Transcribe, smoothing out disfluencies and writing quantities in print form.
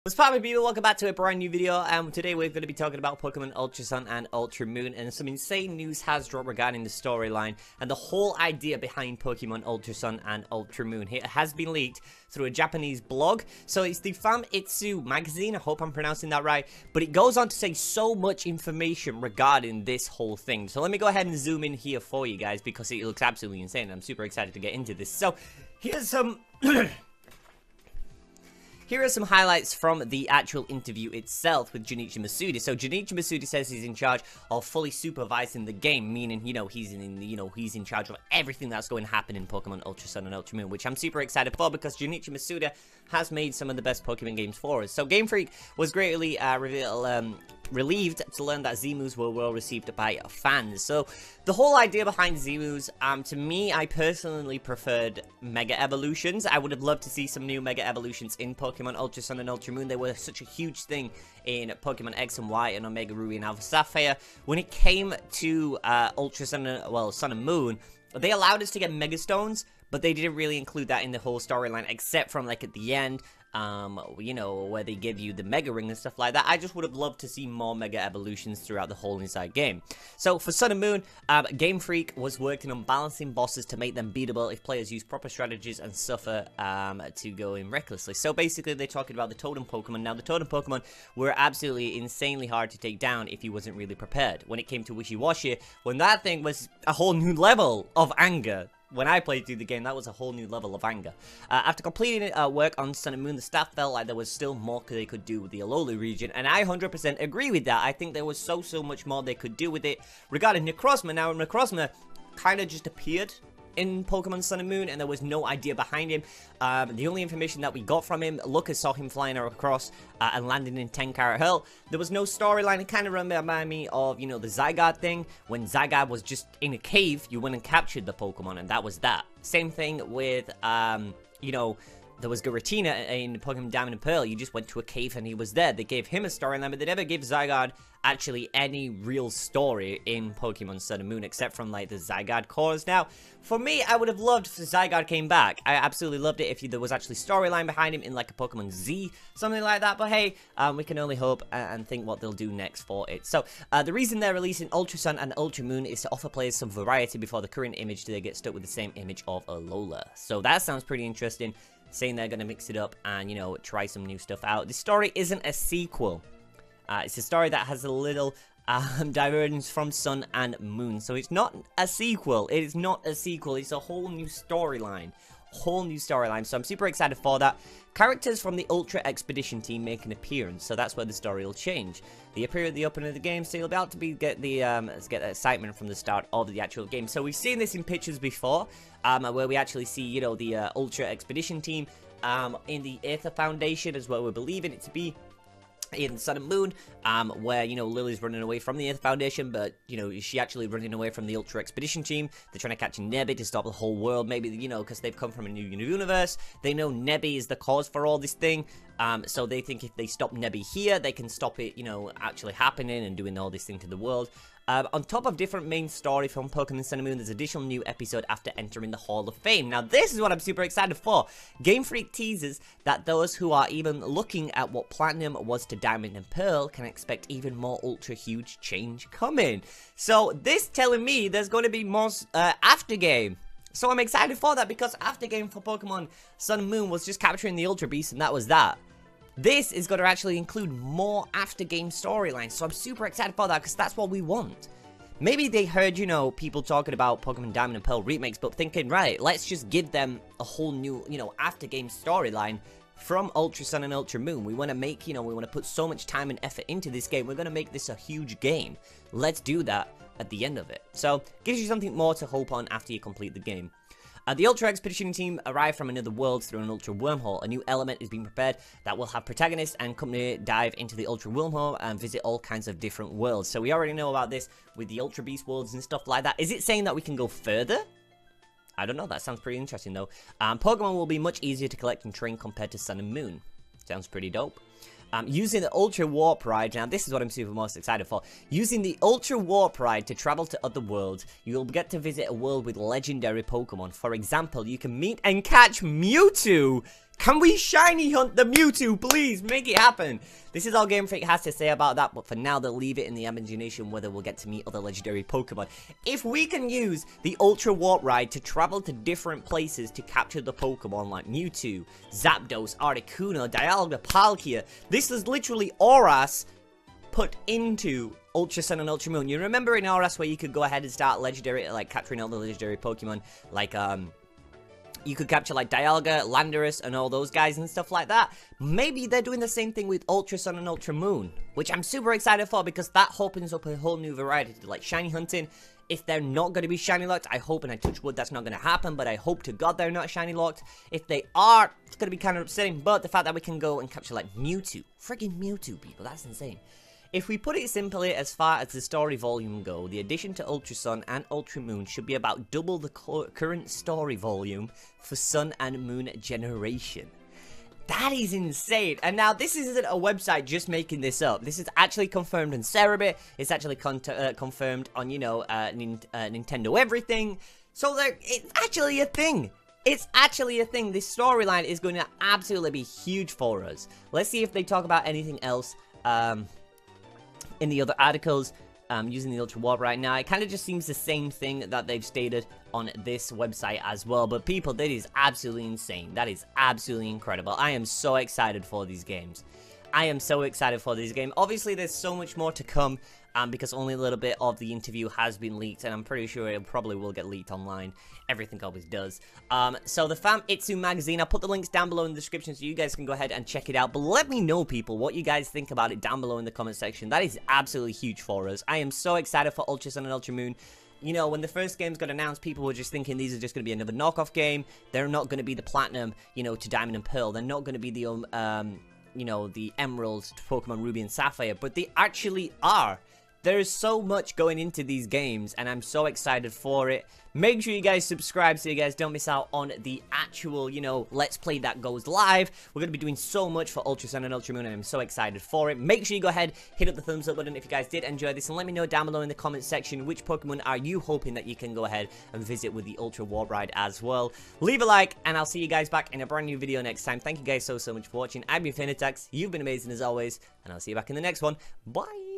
What's poppin', people? Welcome back to a brand new video, and today we're going to be talking about Pokemon Ultra Sun and Ultra Moon, and some insane news has dropped regarding the storyline and the whole idea behind Pokemon Ultra Sun and Ultra Moon. It has been leaked through a Japanese blog, so it's the Famitsu magazine, I hope I'm pronouncing that right, but it goes on to say so much information regarding this whole thing. So let me go ahead and zoom in here for you guys, because it looks absolutely insane. I'm super excited to get into this. So, here's some... Here are some highlights from the actual interview itself with Junichi Masuda. So Junichi Masuda says he's in charge of fully supervising the game, meaning, he's in charge of everything that's going to happen in Pokemon Ultra Sun and Ultra Moon, which I'm super excited for because Junichi Masuda has made some of the best Pokemon games for us. So Game Freak was greatly relieved to learn that Z-moves were well received by fans. So the whole idea behind Z-moves, to me, I personally preferred Mega Evolutions. I would have loved to see some new Mega Evolutions in Pokemon Ultra Sun and Ultra Moon. They were such a huge thing in Pokemon X and Y and Omega Ruby and Alpha Sapphire. When it came to Ultra Sun and, Sun and Moon, they allowed us to get Mega Stones, but they didn't really include that in the whole storyline, except from, like, at the end, where they give you the Mega Ring and stuff like that. I just would have loved to see more Mega Evolutions throughout the whole inside game. So, for Sun and Moon, Game Freak was working on balancing bosses to make them beatable if players use proper strategies and suffer to go in recklessly. So, basically, they're talking about the Totem Pokemon. Now, the Totem Pokemon were absolutely insanely hard to take down if you wasn't really prepared. When it came to Wishy-Washy, when that thing was a whole new level of anger. When I played through the game, that was a whole new level of anger. After completing work on Sun and Moon, the staff felt like there was still more they could do with the Alola region, and I 100% agree with that. I think there was so much more they could do with it. Regarding Necrozma, now Necrozma kind of just appeared in Pokemon Sun and Moon, and there was no idea behind him. The only information that we got from him, Lucas saw him flying across and landing in 10 Carat Hill. There was no storyline. It kind of reminded me of, the Zygarde thing. When Zygarde was just in a cave, you went and captured the Pokemon, and that was that. Same thing with, there was Giratina in Pokemon Diamond and Pearl. You just went to a cave and he was there. They gave him a storyline, but they never gave Zygarde actually any real story in Pokemon Sun and Moon, except from, like, the Zygarde cores. Now, for me, I would have loved if Zygarde came back. I absolutely loved it if there was actually storyline behind him in, like, a Pokemon Z, something like that. But hey, we can only hope and think what they'll do next for it. So, the reason they're releasing Ultra Sun and Ultra Moon is to offer players some variety before the current image they get stuck with the same image of Alola. So that sounds pretty interesting. Saying they're going to mix it up and, try some new stuff out. The story isn't a sequel. It's a story that has a little divergence from Sun and Moon. So it's not a sequel. It is not a sequel. It's a whole new storyline. So I'm super excited for that. Characters from the Ultra Expedition team make an appearance, so that's where the story will change. They appear at the opening of the game, so you'll be able to get the excitement from the start of the actual game. So we've seen this in pictures before, where we actually see, the Ultra Expedition team in the Aether Foundation, as well we're believing it to be in Sun and Moon, where, Lily's running away from the Earth Foundation, but, is she actually running away from the Ultra Expedition team? They're trying to catch Nebby to stop the whole world, maybe, because they've come from a new universe. They know Nebby is the cause for all this thing, so they think if they stop Nebby here, they can stop it, actually happening and doing all this thing to the world. On top of different main story from Pokemon Sun and Moon, there's additional new episode after entering the Hall of Fame. Now, this is what I'm super excited for. Game Freak teases that those who are even looking at what Platinum was to Diamond and Pearl can expect even more ultra huge change coming. So, this telling me there's going to be more after game. So, I'm excited for that because after game for Pokemon Sun and Moon was just capturing the Ultra Beast, and that was that. This is going to actually include more after-game storylines, so I'm super excited for that, because that's what we want. Maybe they heard, people talking about Pokemon Diamond and Pearl remakes, but thinking, right, let's just give them a whole new, after-game storyline from Ultra Sun and Ultra Moon. We want to make, we want to put so much time and effort into this game. We're going to make this a huge game. Let's do that at the end of it. So, gives you something more to hope on after you complete the game. The Ultra Expedition team arrive from another world through an Ultra Wormhole. A new element is being prepared that will have protagonists and company dive into the Ultra Wormhole and visit all kinds of different worlds. So we already know about this with the Ultra Beast worlds and stuff like that. Is it saying that we can go further? I don't know. That sounds pretty interesting, though. Pokemon will be much easier to collect and train compared to Sun and Moon. Sounds pretty dope. Using the Ultra Warp Ride, now this is what I'm super most excited for. Using the Ultra Warp Ride to travel to other worlds, you'll get to visit a world with legendary Pokemon. For example, you can meet and catch Mewtwo Can we shiny hunt the Mewtwo? Please, make it happen. This is all Game Freak has to say about that, but for now, they'll leave it in the imagination whether we'll get to meet other legendary Pokemon. If we can use the Ultra Warp Ride to travel to different places to capture the Pokemon like Mewtwo, Zapdos, Articuno, Dialga, Palkia, this is literally Auras put into Ultra Sun and Ultra Moon. You remember in Auras where you could go ahead and start legendary, like capturing all the legendary Pokemon, like, you could capture like Dialga, Landorus, and all those guys and stuff like that. Maybe they're doing the same thing with Ultra Sun and Ultra Moon, which I'm super excited for because that opens up a whole new variety to like shiny hunting. If they're not going to be shiny locked, I hope, and I touch wood, that's not going to happen, but I hope to God they're not shiny locked. If they are, it's going to be kind of upsetting, but the fact that we can go and capture like Mewtwo, friggin' Mewtwo, people, that's insane. If we put it simply, as far as the story volume go, the addition to Ultra Sun and Ultra Moon should be about double the current story volume for Sun and Moon generation. That is insane. And now, this isn't a website just making this up. This is actually confirmed on Cerebit. It's actually confirmed on, you know, Nintendo Everything. So, it's actually a thing. It's actually a thing. This storyline is going to absolutely be huge for us. Let's see if they talk about anything else. In the other articles, using the Ultra Warp right now, it kind of just seems the same thing that they've stated on this website as well. But people, that is absolutely insane. That is absolutely incredible. I am so excited for these games. I am so excited for this game. Obviously, there's so much more to come. Because only a little bit of the interview has been leaked, and I'm pretty sure it probably will get leaked online. Everything always does. So the Famitsu magazine, I'll put the links down below in the description so you guys can go ahead and check it out. But let me know, people, what you guys think about it down below in the comment section. That is absolutely huge for us. I am so excited for Ultra Sun and Ultra Moon. You know, when the first games got announced, people were just thinking these are just going to be another knockoff game. They're not going to be the Platinum, you know, to Diamond and Pearl. They're not going to be the, you know, the Emeralds to Pokemon Ruby and Sapphire. But they actually are. There is so much going into these games, and I'm so excited for it. Make sure you guys subscribe so you guys don't miss out on the actual, you know, Let's Play that goes live. We're going to be doing so much for Ultra Sun and Ultra Moon, and I'm so excited for it. Make sure you go ahead, hit up the thumbs up button if you guys did enjoy this, and let me know down below in the comment section which Pokemon are you hoping that you can go ahead and visit with the Ultra Warp Ride as well. Leave a like, and I'll see you guys back in a brand new video next time. Thank you guys so much for watching. I've been FeintAttacks. You've been amazing as always, and I'll see you back in the next one. Bye!